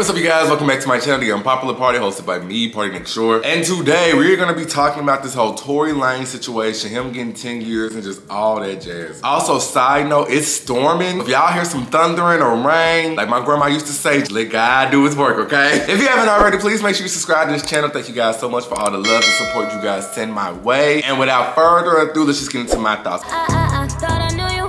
What's up, you guys? Welcome back to my channel, The Unpopular Party, hosted by me, Party Next Door. And today, we're gonna be talking about this whole Tory Lanez situation, him getting 10 years and just all that jazz. Also, side note, it's storming. If y'all hear some thundering or rain, like my grandma used to say, let God do his work, okay? If you haven't already, please make sure you subscribe to this channel. Thank you guys so much for all the love and support you guys send my way. And without further ado, let's just get into my thoughts. I thought I knew you.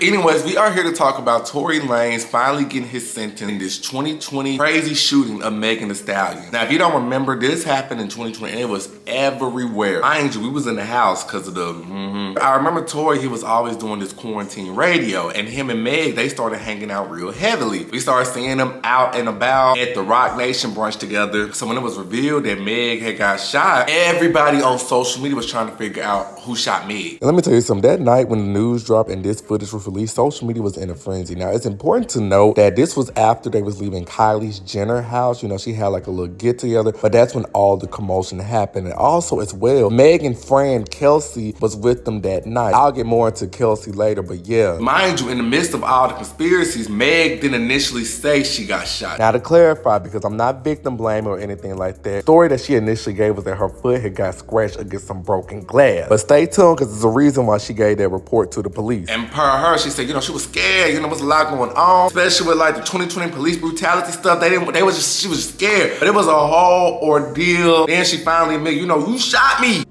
Anyways, we are here to talk about Tory Lanez finally getting his sentence in this 2020 crazy shooting of Megan Thee Stallion. Now, if you don't remember, this happened in 2020 and it was everywhere. Mind you, we was in the house because of the I remember Tory, he was always doing this quarantine radio, and him and Meg, they started hanging out real heavily. We started seeing them out and about at the Rock Nation brunch together. So when it was revealed that Meg had got shot, everybody on social media was trying to figure out who shot Meg. And let me tell you something, that night when the news dropped and this footage was released, social media was in a frenzy. Now, it's important to note that this was after they was leaving Kylie Jenner's house. You know, she had like a little get together, but that's when all the commotion happened. And also as well, Megan's friend Kelsey was with them that night. I'll get more into Kelsey later, but yeah. Mind you, in the midst of all the conspiracies, Meg didn't initially say she got shot. Now, to clarify, because I'm not victim blaming or anything like that, the story that she initially gave was that her foot had got scratched against some broken glass. But stay tuned, because there's a reason why she gave that report to the police. And per her, she said, you know, she was scared. You know, there's a lot going on, especially with like the 2020 police brutality stuff. She was scared, but it was a whole ordeal. Then she finally admitted, you know, you shot me.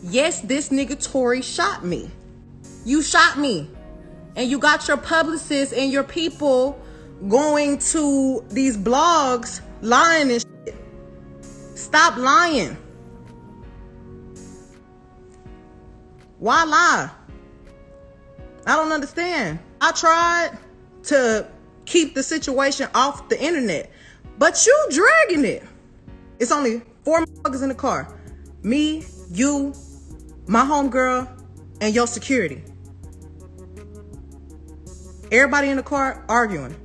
Yes, this nigga Tory shot me. You shot me. And you got your publicists and your people going to these blogs lying and shit. Stop lying. Why lie? I don't understand. I tried to keep the situation off the internet, but you dragging it. It's only 4 motherfuckers in the car. Me, you, my homegirl, and your security. Everybody in the car arguing.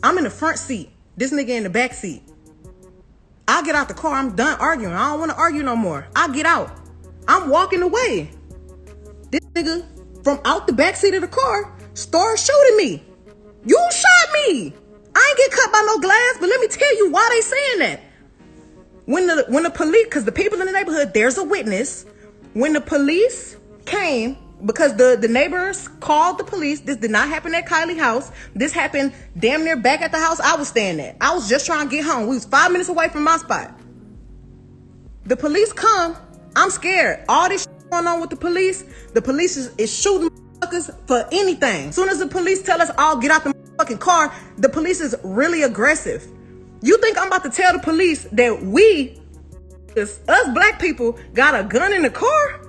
I'm in the front seat. This nigga in the back seat. I get out the car. I'm done arguing. I don't want to argue no more. I get out. I'm walking away. This nigga from out the back seat of the car started shooting me. You shot me. I ain't get cut by no glass, but let me tell you why they saying that. When the police, because the people in the neighborhood, there's a witness. When the police came, because the neighbors called the police, this did not happen at Kylie's house. This happened damn near back at the house I was staying at. I was just trying to get home. We was 5 minutes away from my spot. The police come. I'm scared. All this shit going on with the police is shooting motherfuckers for anything. As soon as the police tell us all get out the fucking car, the police is really aggressive. You think I'm about to tell the police that us black people, got a gun in the car?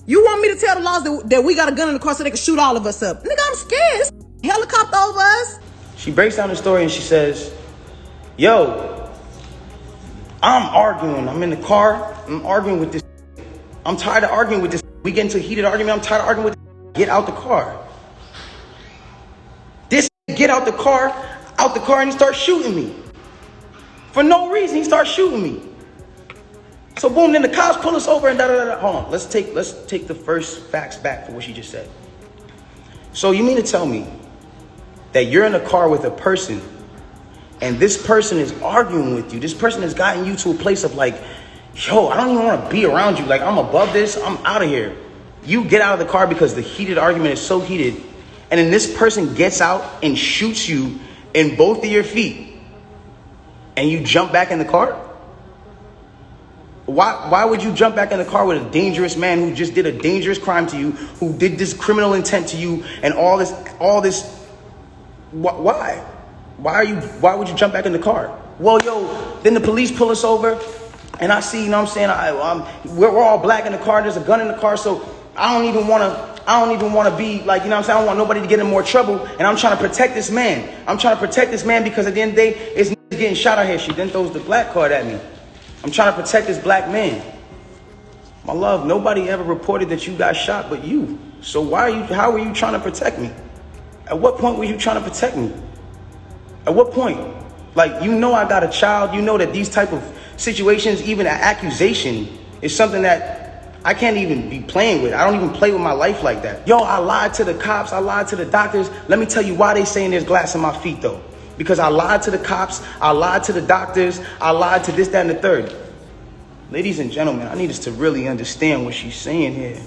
You want me to tell the laws that we got a gun in the car so they can shoot all of us up? Nigga, I'm scared. It's helicopter over us. She breaks down the story and she says, yo, I'm arguing. I'm in the car. I'm arguing with this. I'm tired of arguing with this. We get into a heated argument. I'm tired of arguing with this. Get out the car. This get out the car, and he starts shooting me. For no reason, he starts shooting me. So boom, then the cops pull us over and da-da-da-da. Hold on, let's take the first facts back for what she just said. So you mean to tell me that you're in a car with a person and this person is arguing with you? This person has gotten you to a place of like, yo, I don't even want to be around you. Like, I'm above this. I'm out of here. You get out of the car because the heated argument is so heated. And then this person gets out and shoots you in both of your feet. And you jump back in the car? Why would you jump back in the car with a dangerous man who just did a dangerous crime to you, who did this criminal intent to you and all this? Why? Why would you jump back in the car? Well, yo, then the police pull us over. And I see, you know what I'm saying, we're all black in the car, there's a gun in the car, so I don't even want to be like, you know what I'm saying, I don't want nobody to get in more trouble, and I'm trying to protect this man. I'm trying to protect this man because at the end of the day, it's getting shot out here. She then throws the black card at me. I'm trying to protect this black man. My love, nobody ever reported that you got shot but you. So how are you trying to protect me? At what point were you trying to protect me? At what point? Like, you know I got a child, you know that these type of situations, even an accusation, is something that I can't even be playing with it. I don't even play with my life like that. Yo, I lied to the cops. I lied to the doctors. Let me tell you why they saying there's glass in my feet, though. Because I lied to the cops. I lied to the doctors. I lied to this, that, and the third. Ladies and gentlemen, I need us to really understand what she's saying here.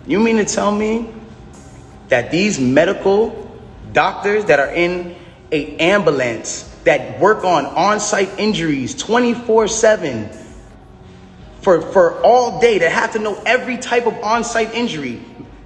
You mean to tell me that these medical doctors that are in an ambulance that work on-site injuries 24/7 for all day, that have to know every type of on-site injury,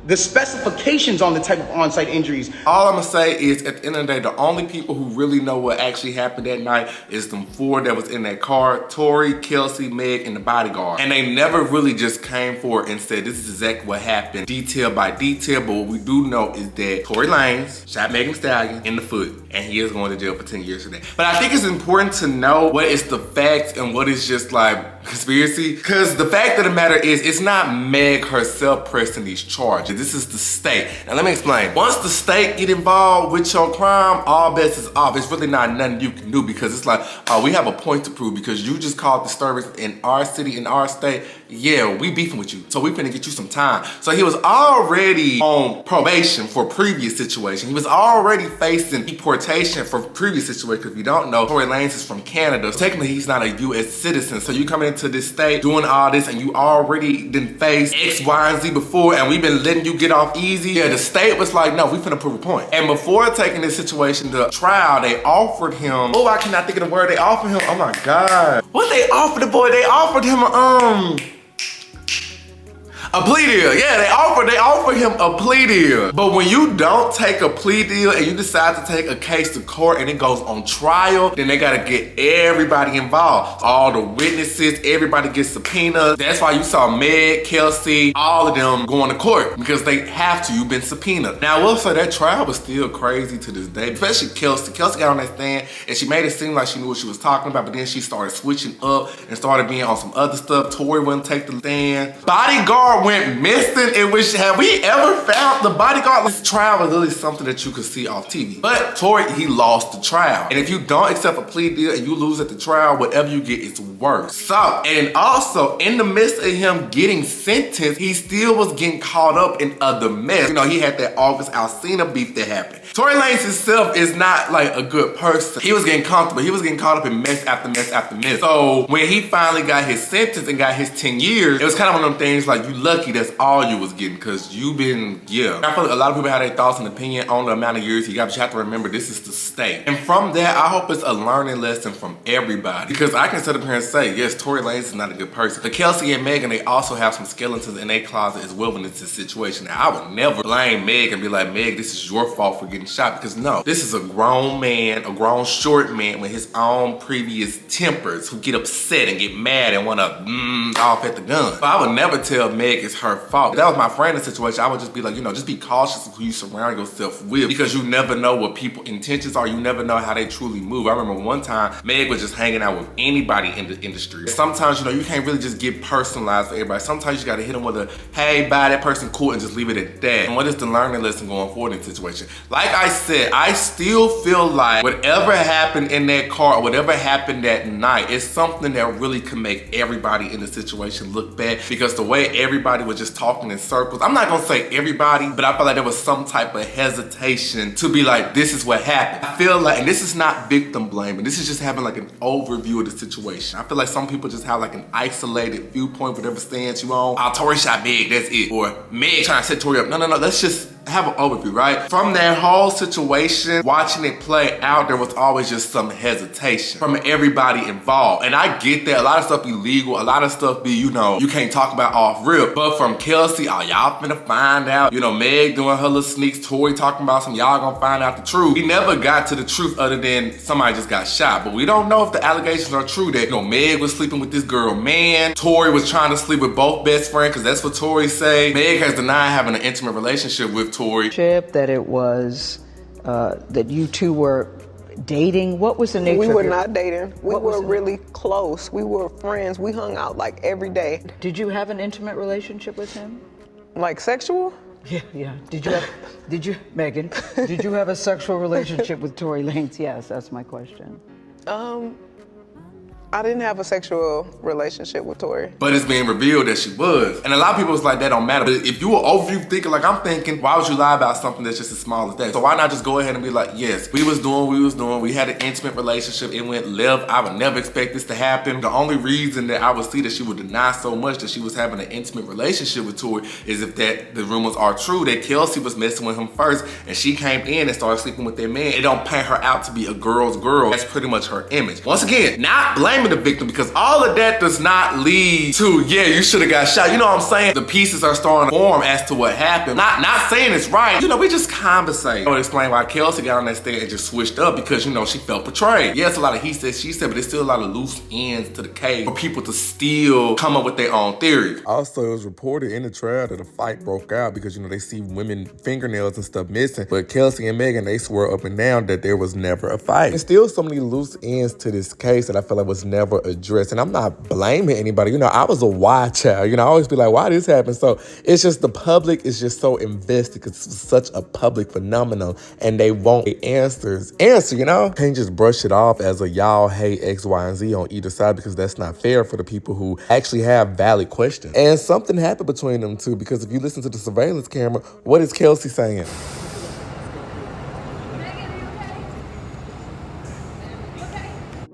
the specifications on the type of on-site injuries. All I'm gonna say is, at the end of the day, the only people who really know what actually happened that night is them four that was in that car: Tory, Kelsey, Meg, and the bodyguard. And they never really just came forward and said this is exactly what happened, detail by detail. But what we do know is that Tory Lanez shot Megan Thee Stallion in the foot, and he is going to jail for 10 years for that. But I think it's important to know what is the facts and what is just like conspiracy, because the fact of the matter is, it's not Meg herself pressing these charges. This is the state. Now let me explain. Once the state get involved with your crime, all bets is off. It's really not nothing you can do, because it's like, oh, we have a point to prove because you just caused disturbance in our city, in our state. Yeah, we beefing with you, so we finna get you some time. So he was already on probation for previous situation. He was already facing deportation for previous situation. If you don't know, Tory Lanez is from Canada. So technically, he's not a U.S. citizen. So you coming into this state doing all this, and you already didn't face X, Y, and Z before, and we've been letting you get off easy. Yeah, the state was like, no, we finna prove a point. And before taking this situation to trial, they offered him, oh, I cannot think of the word they offered him. Oh my God. What they offered the boy? They offered him a plea deal. Yeah, they offered him a plea deal. But when you don't take a plea deal and you decide to take a case to court and it goes on trial, then they gotta get everybody involved. All the witnesses, everybody gets subpoenas. That's why you saw Meg, Kelsey, all of them going to court, because they have to. You've been subpoenaed. Now, I will say that trial was still crazy to this day, especially Kelsey. Kelsey got on that stand and she made it seem like she knew what she was talking about, but then she started switching up and started being on some other stuff. Tory wouldn't take the stand. Bodyguard went missing, in which, have we ever found the bodyguard? This trial was really something that you could see off TV. But Tory, he lost the trial. And if you don't accept a plea deal and you lose at the trial, whatever you get is worse. So, and also, in the midst of him getting sentenced, he still was getting caught up in other mess. You know, he had that August Alsina beef that happened. Tory Lanez himself is not like a good person. He was getting comfortable. He was getting caught up in mess after mess after mess. So when he finally got his sentence and got his 10 years, it was kind of one of them things like, you lucky that's all you was getting, because you been, yeah. I feel like a lot of people have their thoughts and opinion on the amount of years he got, but you have to remember, this is the state. And from there, I hope it's a learning lesson from everybody, because I can sit up here and say, yes, Tory Lanez is not a good person. But Kelsey and Megan, they also have some skeletons in their closet as well when it's a situation. Now, I would never blame Meg and be like, Meg, this is your fault for getting shot, because no, this is a grown man, a grown short man with his own previous tempers who get upset and get mad and want to off at the gun. But I would never tell Meg it's her fault. If that was my friend in the situation, I would just be like, you know, just be cautious of who you surround yourself with, because you never know what people's intentions are. You never know how they truly move. I remember one time, Meg was just hanging out with anybody in the industry. Sometimes, you know, you can't really just get personalized for everybody. Sometimes you gotta hit them with a, hey, bye, that person cool, and just leave it at that. And what is the learning lesson going forward in the situation? Like I said, I still feel like whatever happened in that car or whatever happened that night is something that really can make everybody in the situation look bad, because the way everybody was just talking in circles. I'm not gonna say everybody, but I feel like there was some type of hesitation to be like, this is what happened. I feel like, and this is not victim blaming, this is just having like an overview of the situation. I feel like some people just have like an isolated viewpoint, whatever stance you on. Oh, Tory shot Meg, that's it. Or Meg trying to set Tory up. No, let's just have an overview, right? From that whole situation, watching it play out, there was always just some hesitation from everybody involved. And I get that a lot of stuff be legal, a lot of stuff be, you know, you can't talk about off rip. But from Kelsey, oh, y'all finna find out, you know, Meg doing her little sneaks, Tory talking about some, y'all gonna find out the truth. We never got to the truth other than somebody just got shot. But we don't know if the allegations are true that, you know, Meg was sleeping with this girl, man. Tory was trying to sleep with both best friends, because that's what Tory say. Meg has denied having an intimate relationship with Tory. That it was that you two were dating. What was the nature? We were not dating. We were really close. We were friends. We hung out like every day. Did you have an intimate relationship with him? Like sexual? Yeah. Did you, Megan? Did you have a sexual relationship with Tory Lanez? Yes, that's my question. I didn't have a sexual relationship with Tory. But it's being revealed that she was. And a lot of people was like, that don't matter. But if you were overview thinking like I'm thinking, why would you lie about something that's just as small as that? So why not just go ahead and be like, yes, we was doing, we had an intimate relationship, it went left. I would never expect this to happen. The only reason that I would see that she would deny so much that she was having an intimate relationship with Tory is if that the rumors are true, that Kelsey was messing with him first and she came in and started sleeping with that man. It don't paint her out to be a girl's girl. That's pretty much her image. Once again, not blaming the victim, because all of that does not lead to, yeah, you should have got shot. You know what I'm saying? The pieces are starting to form as to what happened. Not saying it's right. You know, we just conversate. I would explain why Kelsey got on that stand and just switched up, because, you know, she felt betrayed. Yeah, it's a lot of he said, she said, but there's still a lot of loose ends to the case for people to still come up with their own theory. Also, it was reported in the trial that a fight broke out because, you know, they see women fingernails and stuff missing. But Kelsey and Megan, they swear up and down that there was never a fight. There's still so many loose ends to this case that I feel like was never addressed. And I'm not blaming anybody. You know, I was a why child. You know, I always be like, why this happened? So it's just the public is just so invested because it's such a public phenomenon and they want the answer, you know? Can't just brush it off as a y'all hate X, Y, and Z on either side, because that's not fair for the people who actually have valid questions. And something happened between them two, because if you listen to the surveillance camera, what is Kelsey saying?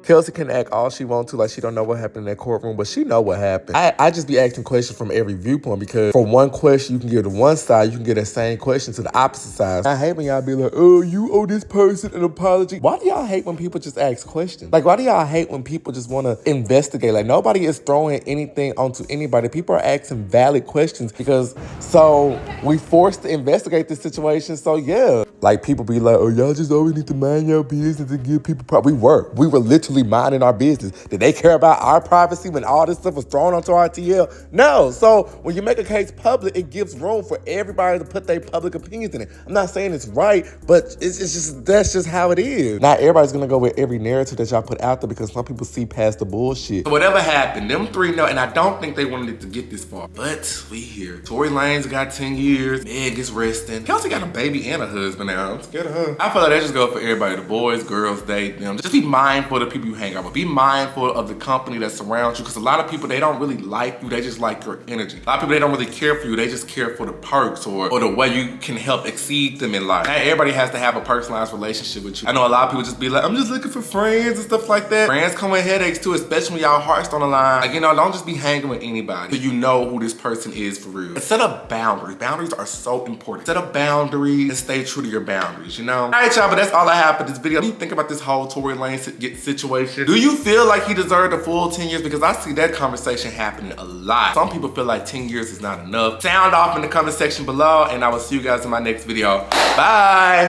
Kelsey can act all she wants to like she don't know what happened in that courtroom, but she know what happened. I just be asking questions from every viewpoint, because from one question you can give to one side, you can get that same question to the opposite side. I hate when y'all be like, oh, you owe this person an apology. Why do y'all hate when people just ask questions? Like, why do y'all hate when people just want to investigate? Like, nobody is throwing anything onto anybody. People are asking valid questions because, so we forced to investigate this situation. So yeah, like people be like, oh, y'all just always need to mind your business and give people we were literally minding our business. Did they care about our privacy when all this stuff was thrown onto our TL? No. So when you make a case public, it gives room for everybody to put their public opinions in it. I'm not saying it's right, but it's just, that's just how it is. Not everybody's gonna go with every narrative that y'all put out there, because some people see past the bullshit. So whatever happened, them three know, and I don't think they wanted it to get this far, but we here. Tory Lanez got 10 years, Meg is resting. Kelsey got a baby and a husband now. I'm scared of her. I feel like that just go for everybody. The boys, girls, they, them. Just be mindful of the people you hang out with. Be mindful of the company that surrounds you, because a lot of people, they don't really like you, they just like your energy. A lot of people, they don't really care for you, they just care for the perks or the way you can help exceed them in life. Not everybody has to have a personalized relationship with you. I know a lot of people just be like, I'm just looking for friends and stuff like that. Friends come with headaches too, especially when y'all hearts on the line. Like, you know, don't just be hanging with anybody so you know who this person is for real. And set up boundaries. Boundaries are so important. Set up boundaries and stay true to your boundaries, you know? All right, y'all, but that's all I have for this video. What do you think about this whole Tory Lanez situation? Do you feel like he deserved a full 10 years? Because I see that conversation happening a lot. Some people feel like 10 years is not enough. Sound off in the comment section below, and I will see you guys in my next video. Bye.